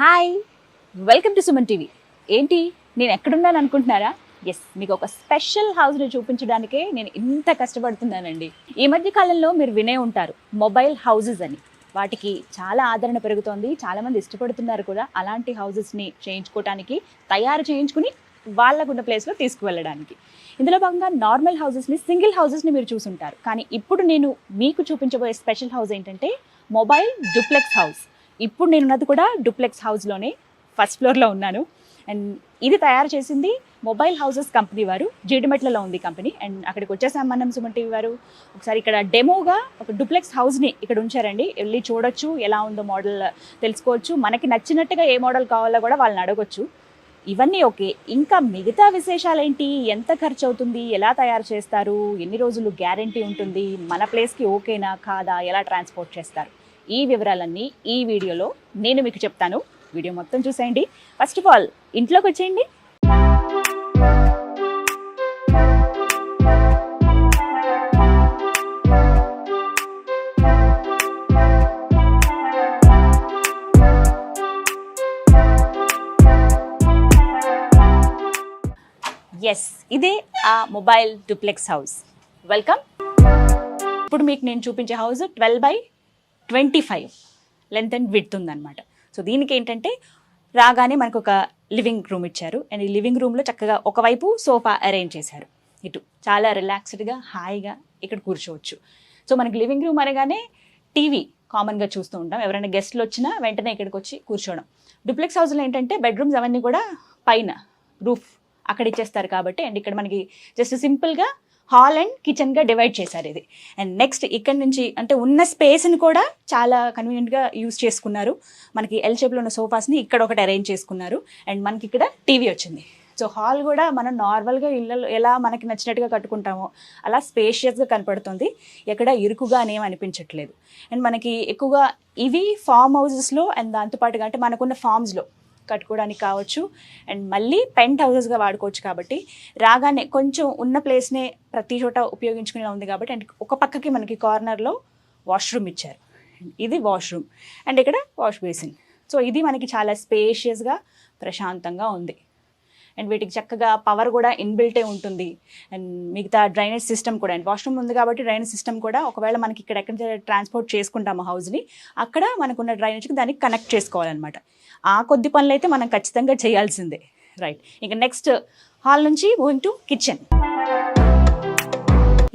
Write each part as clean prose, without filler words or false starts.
Hi, welcome to Suman TV. ఏంటి నేను ఎక్కడున్నాను అనుకుంటున్నారా? ఎస్, మీకు ఒక స్పెషల్ హౌస్ని చూపించడానికే నేను ఇంత కష్టపడుతున్నానండి. ఈ మధ్య కాలంలో మీరు వినే ఉంటారు మొబైల్ హౌసెస్ అని. వాటికి చాలా ఆదరణ పెరుగుతోంది, చాలామంది ఇష్టపడుతున్నారు కూడా అలాంటి హౌసెస్ని చేయించుకోవడానికి, తయారు చేయించుకుని వాళ్ళకున్న ప్లేస్లో తీసుకువెళ్ళడానికి. ఇందులో భాగంగా నార్మల్ హౌసెస్ని, సింగిల్ హౌసెస్ని మీరు చూసుంటారు. కానీ ఇప్పుడు నేను మీకు చూపించబోయే స్పెషల్ హౌస్ ఏంటంటే మొబైల్ డూప్లెక్స్ హౌస్. ఇప్పుడు నేనున్నది కూడా డూప్లెక్స్ హౌస్లోనే, ఫస్ట్ ఫ్లోర్లో ఉన్నాను. అండ్ ఇది తయారు చేసింది మొబైల్ హౌసెస్ కంపెనీ వారు. జీడిమెట్లలో ఉంది కంపెనీ. అండ్ అక్కడికి వచ్చేసాం మనం సుమన్ టీవీ వారు. ఒకసారి ఇక్కడ డెమోగా ఒక డూప్లెక్స్ హౌస్ని ఇక్కడ ఉంచారండి. వెళ్ళి చూడొచ్చు, ఎలా ఉందో మోడల్ తెలుసుకోవచ్చు, మనకి నచ్చినట్టుగా ఏ మోడల్ కావాలో కూడా వాళ్ళని అడగొచ్చు. ఇవన్నీ ఓకే, ఇంకా మిగతా విశేషాలు ఏంటి, ఎంత ఖర్చు అవుతుంది, ఎలా తయారు చేస్తారు, ఎన్ని రోజులు గ్యారంటీ ఉంటుంది, మన ప్లేస్కి ఓకేనా కాదా, ఎలా ట్రాన్స్పోర్ట్ చేస్తారు, ఈ వివరాలన్నీ ఈ వీడియోలో నేను మీకు చెప్తాను. వీడియో మొత్తం చూసేయండి. ఫస్ట్ ఆఫ్ ఆల్ ఇంట్లోకి వచ్చేయండి. ఎస్, ఇదే ఆ మొబైల్ డూప్లెక్స్ హౌస్. వెల్కమ్. ఇప్పుడు మీకు నేను చూపించే house 12x25 length and width ఉందన్నమాట. సో దీనికి ఏంటంటే రాగానే మనకు ఒక లివింగ్ రూమ్ ఇచ్చారు. అండ్ ఈ లివింగ్ రూమ్లో చక్కగా ఒకవైపు సోఫా అరేంజ్ చేశారు. ఇటు చాలా రిలాక్స్డ్గా హాయిగా ఇక్కడ కూర్చోవచ్చు. సో మనకి లివింగ్ రూమ్ అనగానే టీవీ కామన్గా చూస్తూ ఉంటాం. ఎవరైనా గెస్ట్లు వచ్చినా వెంటనే ఇక్కడికి వచ్చి కూర్చోవడం. డూప్లెక్స్ హౌస్లో ఏంటంటే బెడ్రూమ్స్ అవన్నీ కూడా పైన రూఫ్ అక్కడ ఇచ్చేస్తారు కాబట్టి. అండ్ ఇక్కడ మనకి జస్ట్ సింపుల్గా హాల్ అండ్ కిచెన్గా డివైడ్ చేశారు ఇది. అండ్ నెక్స్ట్ ఇక్కడ నుంచి అంటే ఉన్న స్పేస్ని కూడా చాలా కన్వీనియంట్గా యూస్ చేసుకున్నారు. మనకి ఎల్ షేప్లో ఉన్న సోఫాస్ని ఇక్కడ ఒకటి అరేంజ్ చేసుకున్నారు. అండ్ మనకి ఇక్కడ టీవీ వచ్చింది. సో హాల్ కూడా మనం నార్మల్గా ఇళ్ళలో ఎలా మనకి నచ్చినట్టుగా కట్టుకుంటామో అలా స్పేషియస్గా కనపడుతుంది. ఎక్కడ ఇరుకుగా అనేం అనిపించట్లేదు. అండ్ మనకి ఎక్కువగా ఇవి ఫామ్ హౌసెస్లో అండ్ దాంతోపాటుగా అంటే మనకున్న ఫామ్స్లో కట్టుకోవడానికి కావచ్చు. అండ్ మళ్ళీ పెంట్ హౌసెస్గా వాడుకోవచ్చు. కాబట్టి రాగానే కొంచెం ఉన్న ప్లేస్నే ప్రతి చోట ఉపయోగించుకునేలా ఉంది కాబట్టి. అండ్ ఒక పక్కకి మనకి కార్నర్లో వాష్రూమ్ ఇచ్చారు. ఇది వాష్రూమ్ అండ్ ఇక్కడ వాష్ బేసిన్. సో ఇది మనకి చాలా స్పేషియస్గా ప్రశాంతంగా ఉంది. అండ్ వీటికి చక్కగా పవర్ కూడా ఇన్బిల్టే ఉంటుంది. అండ్ మిగతా డ్రైనేజ్ సిస్టమ్ కూడా, అండ్ వాష్రూమ్ ఉంది కాబట్టి డ్రైనేజ్ సిస్టమ్ కూడా ఒకవేళ మనకి ఇక్కడ ఎక్కడ ట్రాన్స్పోర్ట్ చేసుకుంటాము హౌస్ని, అక్కడ మనకున్న డ్రైనేజ్కి దానికి కనెక్ట్ చేసుకోవాలన్నమాట. ఆ కొద్ది పనులు అయితే మనం ఖచ్చితంగా చేయాల్సిందే. రైట్, ఇంకా నెక్స్ట్ హాల్ నుంచి moving to kitchen.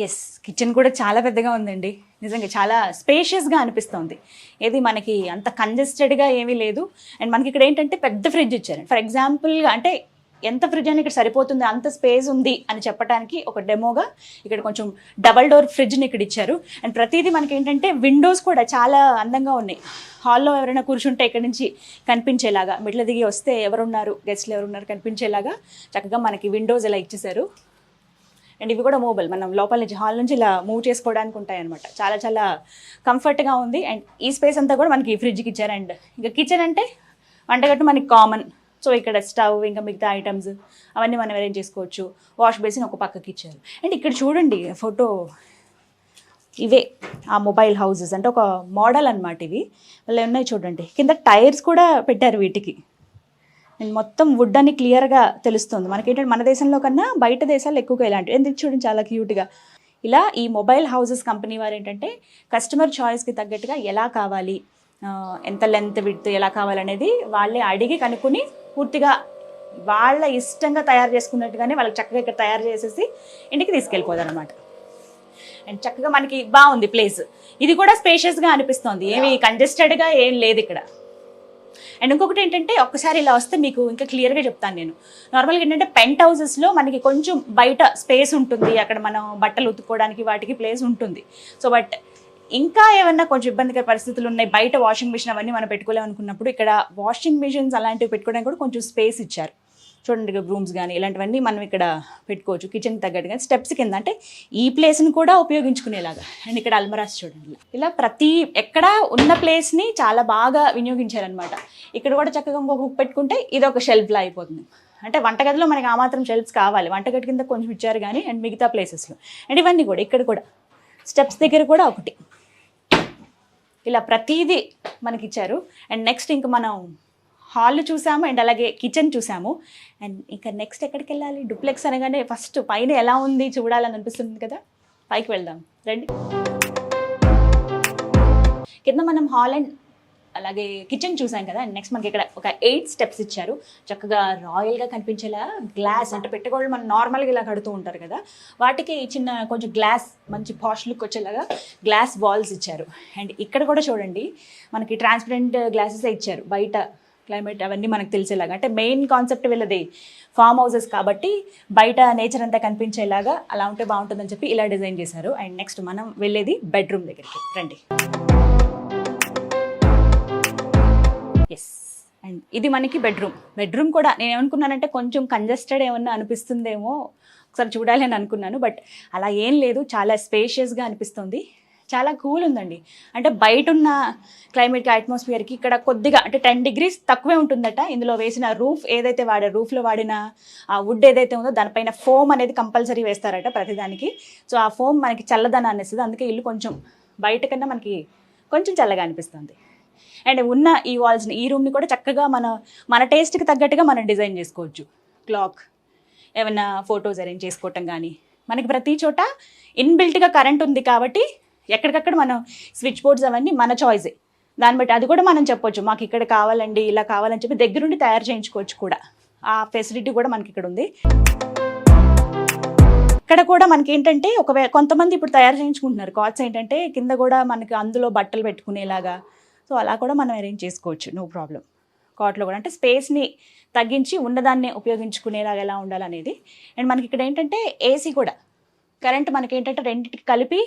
Yes, kitchen కూడా చాలా పెద్దగా ఉందండి. నిజంగా చాలా స్పేషియస్గా అనిపిస్తుంది. ఏది మనకి అంత కంజెస్టెడ్గా ఏమీ లేదు. అండ్ మనకి ఇక్కడ ఏంటంటే పెద్ద ఫ్రిడ్జ్ ఇచ్చారు. ఫర్ ఎగ్జాంపుల్గా అంటే ఎంత ఫ్రిడ్జ్ అని ఇక్కడ సరిపోతుంది, అంత స్పేస్ ఉంది అని చెప్పడానికి ఒక డెమోగా ఇక్కడ కొంచెం డబల్ డోర్ ఫ్రిడ్జ్ని ఇక్కడ ఇచ్చారు. అండ్ ప్రతిదీ మనకి ఏంటంటే విండోస్ కూడా చాలా అందంగా ఉన్నాయి. హాల్లో ఎవరైనా కూర్చుంటే ఇక్కడ నుంచి కనిపించేలాగా, మెట్ల దిగి వస్తే ఎవరున్నారు, గెస్ట్లు ఎవరున్నారు కనిపించేలాగా చక్కగా మనకి విండోస్ ఇలా ఇచ్చేసారు. అండ్ ఇవి కూడా మూవబుల్, మనం లోపల నుంచి హాల్ నుంచి ఇలా మూవ్ చేసుకోవడానికి ఉంటాయి అనమాట. చాలా చాలా కంఫర్ట్గా ఉంది. అండ్ ఈ స్పేస్ అంతా కూడా మనకి ఫ్రిడ్జ్కి ఇచ్చారు. అండ్ ఇంకా కిచెన్ అంటే వంటగట్టు మనకి కామన్. సో ఇక్కడ స్టవ్ ఇంకా మిగతా ఐటమ్స్ అవన్నీ మనం అరేంజ్ చేసుకోవచ్చు. వాష్ బేసిన్ ఒక పక్కకి ఇచ్చారు. అండ్ ఇక్కడ చూడండి ఫోటో, ఇవే ఆ మొబైల్ హౌసెస్ అంటే ఒక మోడల్ అనమాట. ఇవి వాళ్ళు ఉన్నాయి చూడండి, కింద టైర్స్ కూడా పెట్టారు వీటికి. అండ్ మొత్తం వుడ్ అని క్లియర్గా తెలుస్తుంది. మనకేంటంటే మన దేశంలో కన్నా బయట దేశాలు ఎక్కువగా ఇలాంటివి. ఎందుకు చూడండి చాలా క్యూట్గా. ఇలా ఈ మొబైల్ హౌసెస్ కంపెనీ వారు ఏంటంటే కస్టమర్ చాయిస్కి తగ్గట్టుగా ఎలా కావాలి, ఎంత లెంత్ విడ్త్ ఎలా కావాలనేది వాళ్ళే అడిగి కనుక్కొని పూర్తిగా వాళ్ళ ఇష్టంగా తయారు చేసుకున్నట్టుగానే వాళ్ళకి చక్కగా ఇక్కడ తయారు చేసేసి ఇంటికి తీసుకెళ్ళిపోతారు అనమాట. అండ్ చక్కగా మనకి బాగుంది ప్లేస్. ఇది కూడా స్పేషియస్గా అనిపిస్తుంది, ఏమి కంజెస్టెడ్గా ఏం లేదు ఇక్కడ. అండ్ ఇంకొకటి ఏంటంటే ఒక్కసారి ఇలా వస్తే మీకు ఇంకా క్లియర్గా చెప్తాను నేను. నార్మల్గా ఏంటంటే పెంట్ హౌసెస్లో మనకి కొంచెం బయట స్పేస్ ఉంటుంది, అక్కడ మనం బట్టలు ఉతుక్కోవడానికి వాటికి ప్లేస్ ఉంటుంది. సో బట్ ఇంకా ఏమన్నా కొంచెం ఇబ్బందికర పరిస్థితులు ఉన్నాయి, బయట వాషింగ్ మిషన్ అవన్నీ మనం పెట్టుకోలేము అనుకున్నప్పుడు ఇక్కడ వాషింగ్ మిషన్స్ అలాంటివి పెట్టుకోవడానికి కూడా కొంచెం స్పేస్ ఇచ్చారు. చూడండి రూమ్స్ కానీ ఇలాంటివన్నీ మనం ఇక్కడ పెట్టుకోవచ్చు. కిచెన్కి తగ్గట్టుగా స్టెప్స్ కింద అంటే ఈ ప్లేస్ని కూడా ఉపయోగించుకునేలాగా. అండ్ ఇక్కడ అల్మరాస్ చూడండి, ఇలా ప్రతి ఎక్కడ ఉన్న ప్లేస్ని చాలా బాగా వినియోగించారనమాట. ఇక్కడ కూడా చక్కగా ఇంకొక హుక్ పెట్టుకుంటే ఇది ఒక షెల్ఫ్లా అయిపోతుంది. అంటే వంటగదిలో మనకి ఆ మాత్రం షెల్ఫ్స్ కావాలి, వంటగది కింద కొంచెం ఇచ్చారు కానీ. అండ్ మిగతా ప్లేసెస్లో అండ్ ఇవన్నీ కూడా ఇక్కడ కూడా స్టెప్స్ దగ్గర కూడా ఒకటి ఇలా ప్రతిదీ మనకి ఇచ్చారు. అండ్ నెక్స్ట్ ఇంకా మనం హాల్ చూసాము అండ్ అలాగే కిచెన్ చూసాము. అండ్ ఇంకా నెక్స్ట్ ఎక్కడికి వెళ్ళాలి? డూప్లెక్స్ అనగానే ఫస్ట్ పైన ఎలా ఉంది చూడాలని అనిపిస్తుంది కదా, పైకి వెళ్దాం రండి. కింద మనం హాల్ అండ్ అలాగే కిచెన్ చూసాం కదా. అండ్ నెక్స్ట్ మనకి ఇక్కడ ఒక 8 స్టెప్స్ ఇచ్చారు. చక్కగా రాయల్గా కనిపించేలా గ్లాస్, అంటే పెట్టగోళ్ళు మనం నార్మల్గా ఇలా కడుతూ ఉంటారు కదా, వాటికి చిన్న కొంచెం గ్లాస్ మంచి పాష్ లుక్ వచ్చేలాగా గ్లాస్ వాల్స్ ఇచ్చారు. అండ్ ఇక్కడ కూడా చూడండి మనకి ట్రాన్స్పరెంట్ గ్లాసెస్ ఇచ్చారు. బయట క్లైమేట్ అవన్నీ మనకు తెలిసేలాగా, అంటే మెయిన్ కాన్సెప్ట్ వీళ్ళది ఫామ్ హౌసెస్ కాబట్టి బయట నేచర్ అంతా కనిపించేలాగా అలా ఉంటే బాగుంటుందని చెప్పి ఇలా డిజైన్ చేశారు. అండ్ నెక్స్ట్ మనం వెళ్ళేది బెడ్రూమ్ దగ్గరికి రండి. ఎస్, అండ్ ఇది మనకి బెడ్రూమ్ కూడా నేను ఏమనుకున్నానంటే కొంచెం కంజెస్టెడ్ ఏమన్నా అనిపిస్తుందేమో, ఒకసారి చూడాలి అని అనుకున్నాను. బట్ అలా ఏం లేదు, చాలా స్పేషియస్గా అనిపిస్తుంది. చాలా కూల్ ఉందండి. అంటే బయట ఉన్న క్లైమేట్కి అట్మాస్ఫియర్కి ఇక్కడ కొద్దిగా అంటే 10 degrees తక్కువే ఉంటుందట. ఇందులో వేసిన రూఫ్ ఏదైతే రూఫ్లో వాడిన ఆ వుడ్ ఏదైతే ఉందో దానిపైన ఫోమ్ అనేది కంపల్సరీ వేస్తారట ప్రతిదానికి. సో ఆ ఫోమ్ మనకి చల్లదనాన్ని ఇస్తుంది. అందుకే ఇల్లు కొంచెం బయట కన్నా మనకి కొంచెం చల్లగా అనిపిస్తుంది. అండ్ ఉన్న ఈ వాల్స్ని, ఈ రూమ్ని కూడా చక్కగా మన టేస్ట్కి తగ్గట్టుగా మనం డిజైన్ చేసుకోవచ్చు. క్లాక్, ఏమైనా ఫొటోస్ అరేంజ్ చేసుకోవటం కానీ, మనకి ప్రతి చోట ఇన్బిల్ట్గా కరెంట్ ఉంది కాబట్టి ఎక్కడికక్కడ మనం స్విచ్ బోర్డ్స్ అవన్నీ మన చాయిసే. దాన్ని బట్టి అది కూడా మనం చెప్పొచ్చు, మాకు ఇక్కడ కావాలండి ఇలా కావాలని చెప్పి దగ్గరుండి తయారు చేయించుకోవచ్చు కూడా. ఆ ఫెసిలిటీ కూడా మనకి ఇక్కడ ఉంది. ఇక్కడ కూడా మనకి ఏంటంటే కొంతమంది ఇప్పుడు తయారు చేయించుకుంటున్నారు కాట్స్, ఏంటంటే కింద కూడా మనకి అందులో బట్టలు పెట్టుకునేలాగా. సో అలా కూడా మనం అరేంజ్ చేసుకోవచ్చు, నో ప్రాబ్లం. కాట్లో కూడా అంటే స్పేస్ని తగ్గించి ఉన్నదాన్ని ఉపయోగించుకునేలాగా ఎలా ఉండాలనేది. అండ్ మనకి ఇక్కడ ఏంటంటే ఏసీ కూడా, కరెంట్ మనకి ఏంటంటే రెండింటికి కలిపి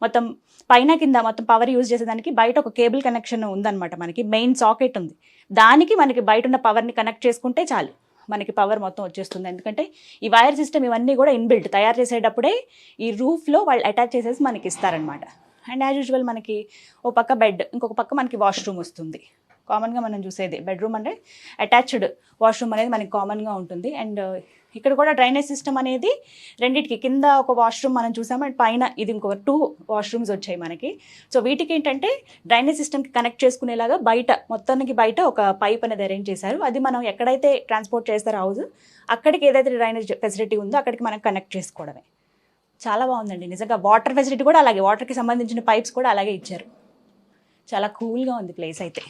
మొత్తం పైన కింద మొత్తం పవర్ యూజ్ చేసేదానికి బయట ఒక కేబుల్ కనెక్షన్ ఉందన్నమాట. మనకి మెయిన్ సాకెట్ ఉంది, దానికి మనకి బయట ఉన్న పవర్ని కనెక్ట్ చేసుకుంటే చాలు, మనకి పవర్ మొత్తం వచ్చేస్తుంది. ఎందుకంటే ఈ వైర్ సిస్టమ్ ఇవన్నీ కూడా ఇన్బిల్ట్, తయారు చేసేటప్పుడే ఈ రూఫ్లో వాళ్ళు అటాచ్ చేసేసి మనకి ఇస్తారనమాట. అండ్ యాజ్ యూజువల్ మనకి ఓ పక్క బెడ్, ఇంకొక పక్క మనకి వాష్రూమ్ వస్తుంది. కామన్గా మనం చూసేది బెడ్రూమ్ అంటే అటాచ్డ్ వాష్రూమ్ అనేది మనకి కామన్గా ఉంటుంది. అండ్ ఇక్కడ కూడా డ్రైనేజ్ సిస్టమ్ అనేది రెండింటికి, కింద ఒక వాష్రూమ్ మనం చూసాము అండ్ పైన ఇది ఇంకొక 2 వాష్రూమ్స్ వచ్చాయి మనకి. సో వీటికి ఏంటంటే డ్రైనేజ్ సిస్టమ్కి కనెక్ట్ చేసుకునేలాగా మొత్తానికి బయట ఒక పైప్ అనేది అరేంజ్ చేశారు. అది మనం ఎక్కడైతే ట్రాన్స్పోర్ట్ చేస్తారో హౌస్, అక్కడికి ఏదైతే డ్రైనేజ్ ఫెసిలిటీ ఉందో అక్కడికి మనం కనెక్ట్ చేసుకోవడమే. చాలా బాగుందండి నిజంగా. వాటర్ ఫెసిలిటీ కూడా అలాగే, వాటర్కి సంబంధించిన పైప్స్ కూడా అలాగే ఇచ్చారు. చాలా కూల్గా ఉంది ప్లేస్ అయితే.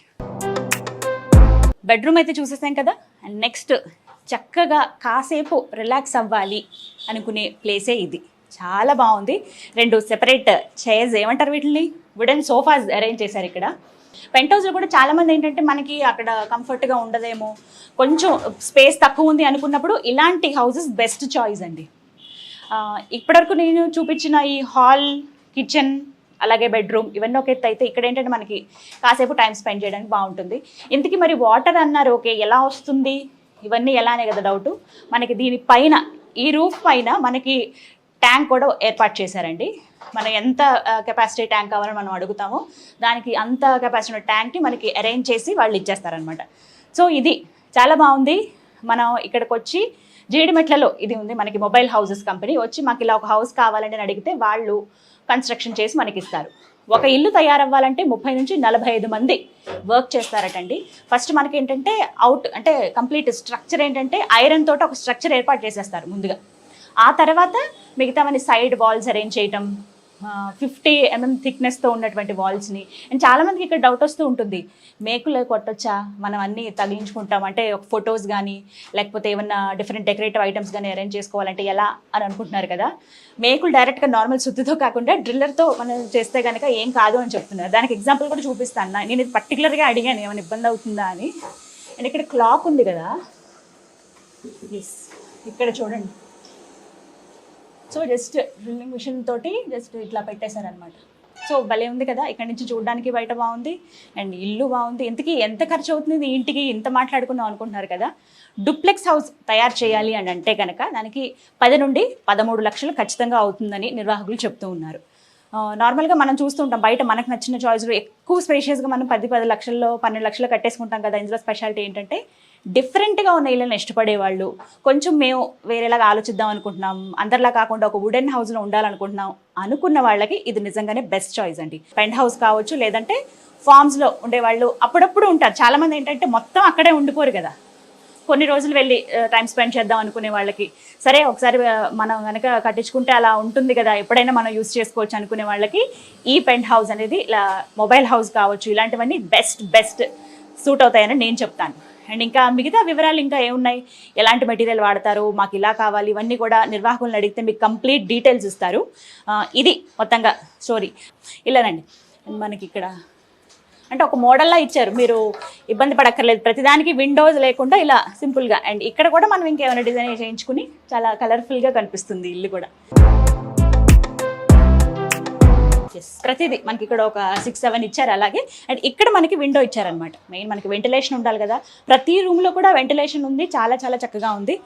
బెడ్రూమ్ అయితే చూసేసాం కదా. అండ్ నెక్స్ట్ చక్కగా కాసేపు రిలాక్స్ అవ్వాలి అనుకునే ప్లేసే ఇది. చాలా బాగుంది. 2 సెపరేట్ చైర్స్, ఏమంటారు వీటిని, వుడెన్ సోఫాస్ అరేంజ్ చేశారు ఇక్కడ. పెంట్ హౌస్లో కూడా చాలామంది ఏంటంటే మనకి అక్కడ కంఫర్ట్గా ఉండదేమో, కొంచెం స్పేస్ తక్కువ ఉంది అనుకున్నప్పుడు ఇలాంటి హౌసెస్ బెస్ట్ చాయిస్ అండి. ఇప్పటివరకు నేను చూపించిన ఈ హాల్, కిచెన్, అలాగే బెడ్రూమ్ ఇవన్నీ ఒక ఎత్తు అయితే, ఇక్కడ ఏంటంటే మనకి కాసేపు టైం స్పెండ్ చేయడానికి బాగుంటుంది. ఇంతకీ మరి వాటర్ అన్నారు, ఓకే ఎలా వస్తుంది, ఇవన్నీ ఎలానే కదా డౌటు. మనకి దీనిపైన ఈ రూఫ్ పైన మనకి ట్యాంక్ కూడా ఏర్పాటు చేశారండి. మనం ఎంత కెపాసిటీ ట్యాంక్ కావాలని మనం అడుగుతామో దానికి అంత కెపాసిటీ ఉన్న ట్యాంక్ని మనకి అరేంజ్ చేసి వాళ్ళు ఇచ్చేస్తారనమాట. సో ఇది చాలా బాగుంది. మనం ఇక్కడికి వచ్చి జీడిమెట్లలో ఇది ఉంది మనకి మొబైల్ హౌసెస్ కంపెనీ, వచ్చి మాకు ఇలా ఒక హౌస్ కావాలని అడిగితే వాళ్ళు కన్స్ట్రక్షన్ చేసి మనకి ఇస్తారు. ఒక ఇల్లు తయారవ్వాలంటే 30 నుంచి 45 మంది వర్క్ చేస్తారటండి. ఫస్ట్ మనకి ఏంటంటే అంటే కంప్లీట్ స్ట్రక్చర్ ఏంటంటే ఐరన్ తోటి ఒక స్ట్రక్చర్ ఏర్పాటు చేసేస్తారు ముందుగా. ఆ తర్వాత మిగతావన్నీ సైడ్ వాల్స్ అరేంజ్ చేయటం, 50 mm థిక్నెస్తో ఉన్నటువంటి వాల్స్ని. అండ్ చాలామందికి ఇక్కడ డౌట్ వస్తూ ఉంటుంది, మేకులు కొట్టొచ్చా, మనం అన్నీ తగిలించుకుంటాం అంటే ఫొటోస్ కానీ లేకపోతే ఏమన్నా డిఫరెంట్ డెకరేటివ్ ఐటమ్స్ కానీ అరేంజ్ చేసుకోవాలంటే ఎలా అని అనుకుంటున్నారు కదా. మేకులు డైరెక్ట్గా నార్మల్ సుత్తితో కాకుండా డ్రిల్లర్తో మనం చేస్తే కనుక ఏం కాదు అని చెప్తున్నారు. దానికి ఎగ్జాంపుల్ కూడా చూపిస్తాను. నేను ఇది పర్టికులర్గా అడిగాను ఏమైనా ఇబ్బంది అవుతుందా అని. అండ్ ఇక్కడ క్లాక్ ఉంది కదా, ఎస్ ఇక్కడ చూడండి. సో జస్ట్ డ్రిల్లింగ్ మిషన్ తోటి జస్ట్ ఇట్లా పెట్టేశారనమాట. సో భలే ఉంది కదా, ఇక్కడ నుంచి చూడడానికి బయట బాగుంది అండ్ ఇల్లు బాగుంది. ఇంతకీ ఎంత ఖర్చు అవుతుంది ఇంటికి, ఇంత మాట్లాడుకున్నాం అనుకుంటున్నారు కదా. డూప్లెక్స్ హౌస్ తయారు చేయాలి అని అంటే కనుక దానికి 10 నుండి 13 లక్షలు ఖచ్చితంగా అవుతుందని నిర్వాహకులు చెప్తూ ఉన్నారు. నార్మల్గా మనం చూస్తుంటాం బయట మనకు నచ్చిన చాయిస్లో ఎక్కువ స్పేషియస్గా మనం 10 లక్షల్లో 12 లక్షలు కట్టేసుకుంటాం కదా. ఇందులో స్పెషాలిటీ ఏంటంటే డిఫరెంట్గా ఉన్న ఇళ్ళని ఇష్టపడేవాళ్ళు, కొంచెం మేము వేరేలాగా ఆలోచిద్దాం అనుకుంటున్నాం, అందరిలా కాకుండా ఒక వుడెన్ హౌస్లో ఉండాలనుకుంటున్నాం అనుకున్న వాళ్ళకి ఇది నిజంగానే బెస్ట్ చాయిస్ అండి. పెంట్ హౌస్ కావచ్చు, లేదంటే ఫార్మ్స్లో ఉండేవాళ్ళు అప్పుడప్పుడు ఉంటారు. చాలామంది ఏంటంటే మొత్తం అక్కడే ఉండిపోరు కదా, కొన్ని రోజులు వెళ్ళి టైం స్పెండ్ చేద్దాం అనుకునే వాళ్ళకి, సరే ఒకసారి మనం కనుక కట్టించుకుంటే అలా ఉంటుంది కదా, ఎప్పుడైనా మనం యూస్ చేసుకోవచ్చు అనుకునే వాళ్ళకి ఈ పెంట్ హౌస్ అనేది ఇలా మొబైల్ హౌస్ కావచ్చు, ఇలాంటివన్నీ బెస్ట్ సూట్ అవుతాయని నేను చెప్తాను. అండ్ ఇంకా మిగతా వివరాలు ఇంకా ఏమున్నాయి, ఎలాంటి మెటీరియల్ వాడతారు, మాకు ఇలా కావాలి, ఇవన్నీ కూడా నిర్వాహకులను అడిగితే మీకు కంప్లీట్ డీటెయిల్స్ ఇస్తారు. ఇది మొత్తంగా స్టోరీ. ఇలానండి మనకి ఇక్కడ అంటే ఒక మోడల్లా ఇచ్చారు, మీరు ఇబ్బంది పడక్కర్లేదు. ప్రతిదానికి విండోస్ లేకుండా ఇలా సింపుల్గా. అండ్ ఇక్కడ కూడా మనం ఇంకేమైనా డిజైన్ చేయించుకుని చాలా కలర్ఫుల్గా కనిపిస్తుంది ఇల్లు కూడా. ప్రతిదీ మనకి ఇక్కడ ఒక 6-7 ఇచ్చారు అలాగే. అండ్ ఇక్కడ మనకి విండో ఇచ్చారనమాట. మెయిన్ మనకి వెంటిలేషన్ ఉండాలి కదా, ప్రతి రూమ్లో కూడా వెంటిలేషన్ ఉంది, చాలా చక్కగా ఉంది.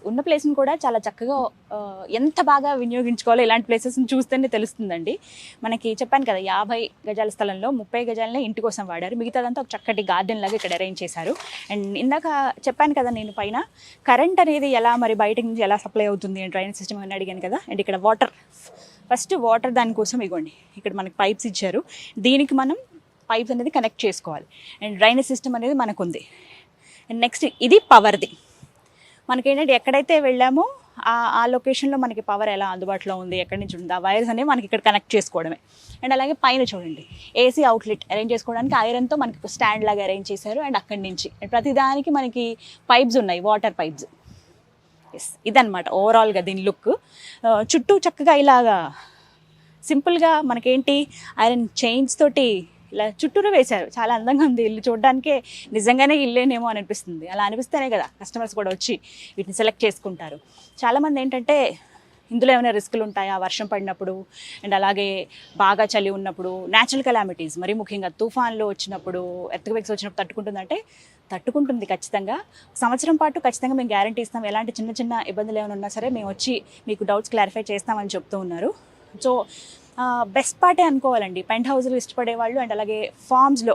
ఉన్న ప్లేస్ని కూడా చాలా చక్కగా ఎంత బాగా వినియోగించుకోవాలో ఇలాంటి ప్లేసెస్ని చూస్తేనే తెలుస్తుందండి. మనకి చెప్పాను కదా 50 గజాల స్థలంలో 30 గజాలనే ఇంటి కోసం వాడారు, మిగతాదంతా ఒక చక్కటి గార్డెన్ లాగా ఇక్కడ అరేంజ్ చేశారు. అండ్ ఇందాక చెప్పాను కదా నేను పైన కరెంట్ అనేది ఎలా మరి బయట నుంచి ఎలా సప్లై అవుతుంది అండ్ డ్రైనేజ్ సిస్టమ్ అని అడిగాను కదా. అండ్ ఇక్కడ ఫస్ట్ వాటర్ దానికోసం ఇగోండి ఇక్కడ మనకి పైప్స్ ఇచ్చారు, దీనికి మనం పైప్స్ అనేది కనెక్ట్ చేసుకోవాలి. అండ్ డ్రైనేజ్ సిస్టమ్ అనేది మనకు ఉంది. అండ్ నెక్స్ట్ ఇది పవర్ది. మనకేంటంటే ఎక్కడైతే వెళ్ళామో ఆ లొకేషన్లో మనకి పవర్ ఎలా అందుబాటులో ఉంది, ఎక్కడి నుంచి ఉంది, ఆ వైర్స్ అనేవి మనకి ఇక్కడ కనెక్ట్ చేసుకోవడమే. అండ్ అలాగే పైన చూడండి ఏసీ అవుట్లెట్ అరేంజ్ చేసుకోవడానికి ఐరన్తో మనకి స్టాండ్ లాగా అరేంజ్ చేశారు. అండ్ అక్కడి నుంచి ప్రతిదానికి మనకి పైప్స్ ఉన్నాయి, వాటర్ పైప్స్. ఇదనమాట ఓవరాల్గా దీని లుక్. చుట్టూ చక్కగా ఇలాగా సింపుల్గా మనకేంటి ఐరన్ చైన్స్ తోటి ఇలా చుట్టూరు వేశారు. చాలా అందంగా ఉంది ఇల్లు, చూడడానికే నిజంగానే ఇల్లేనేమో అని అనిపిస్తుంది. అలా అనిపిస్తేనే కదా కస్టమర్స్ కూడా వచ్చి వీటిని సెలెక్ట్ చేసుకుంటారు. చాలామంది ఏంటంటే ఇందులో ఏమైనా రిస్కులు ఉంటాయా వర్షం పడినప్పుడు, అండ్ అలాగే బాగా చలి ఉన్నప్పుడు, న్యాచురల్ కెలామిటీస్ మరి ముఖ్యంగా తుఫాన్లు వచ్చినప్పుడు, ఎర్త్క్వేక్స్ వచ్చినప్పుడు తట్టుకుంటుందంటే తట్టుకుంటుంది ఖచ్చితంగా. సంవత్సరం పాటు ఖచ్చితంగా మేము గ్యారంటీ ఇస్తాం, ఎలాంటి చిన్న ఇబ్బందులు ఏమైనా ఉన్నా సరే మేము వచ్చి మీకు డౌట్స్ క్లారిఫై చేస్తామని చెప్తూ ఉన్నారు. సో బెస్ట్ పార్టే అనుకోవాలండి పెంట్ హౌస్లు ఇష్టపడే వాళ్ళు. అండ్ అలాగే ఫార్మ్స్లో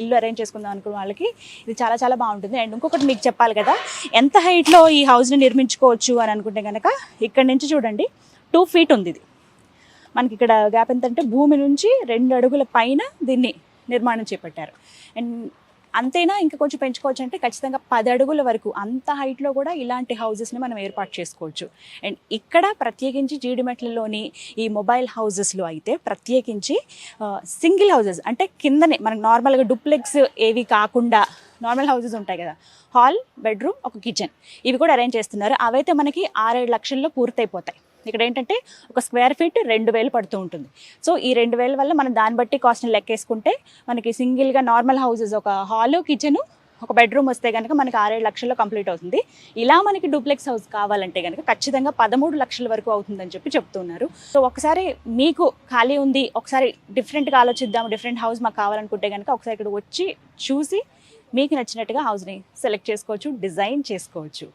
ఇల్లు అరేంజ్ చేసుకుందాం అనుకున్న వాళ్ళకి ఇది చాలా బాగుంటుంది. అండ్ ఇంకొకటి మీకు చెప్పాలి కదా, ఎంత హైట్లో ఈ హౌస్ని నిర్మించుకోవచ్చు అని అనుకుంటే కనుక ఇక్కడ నుంచి చూడండి 2 feet ఉంది. ఇది మనకి ఇక్కడ గ్యాప్ ఎంత అంటే భూమి నుంచి 2 అడుగుల పైన దీన్ని నిర్మాణం చేపట్టారు. అండ్ అంతేనా ఇంకా కొంచెం పెంచుకోవచ్చు అంటే ఖచ్చితంగా 10 అడుగుల వరకు అంత హైట్లో కూడా ఇలాంటి హౌజెస్ని మనం ఏర్పాటు చేసుకోవచ్చు. అండ్ ఇక్కడ ప్రత్యేకించి జీడిమెట్లలోని ఈ మొబైల్ హౌజెస్లో అయితే ప్రత్యేకించి సింగిల్ హౌజెస్ అంటే కిందనే మనకు నార్మల్గా డూప్లెక్స్ ఏవి కాకుండా నార్మల్ హౌజెస్ ఉంటాయి కదా, హాల్, బెడ్రూమ్, ఒక కిచెన్, ఇవి కూడా అరేంజ్ చేస్తున్నారు. అవైతే మనకి 6-7 లక్షల్లో పూర్తయిపోతాయి. ఇక్కడ ఏంటంటే ఒక స్క్వేర్ ఫీట్ 2000 పడుతూ ఉంటుంది. సో ఈ 2000 వల్ల మనం దాన్ని బట్టి కాస్ట్ని లెక్కేసుకుంటే మనకి సింగిల్గా నార్మల్ హౌసెస్ ఒక హాలు, కిచెను, ఒక బెడ్రూమ్ వస్తే కనుక మనకి 6-7 లక్షల్లో కంప్లీట్ అవుతుంది. ఇలా మనకి డూప్లెక్స్ హౌస్ కావాలంటే కనుక ఖచ్చితంగా 13 లక్షల వరకు అవుతుందని చెప్తున్నారు. సో ఒకసారి మీకు ఖాళీ ఉంది, ఒకసారి డిఫరెంట్గా ఆలోచిద్దాం, డిఫరెంట్ హౌస్ మాకు కావాలనుకుంటే కనుక ఒకసారి ఇక్కడ వచ్చి చూసి మీకు నచ్చినట్టుగా హౌస్ని సెలెక్ట్ చేసుకోవచ్చు, డిజైన్ చేసుకోవచ్చు.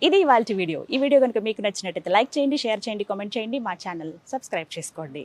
ఇది ఇవాల్టి వీడియో. ఈ వీడియో కనుక మీకు నచ్చినట్టయితే లైక్ చేయండి, షేర్ చేయండి, కామెంట్ చేయండి, మా ఛానల్ సబ్స్క్రైబ్ చేసుకోండి.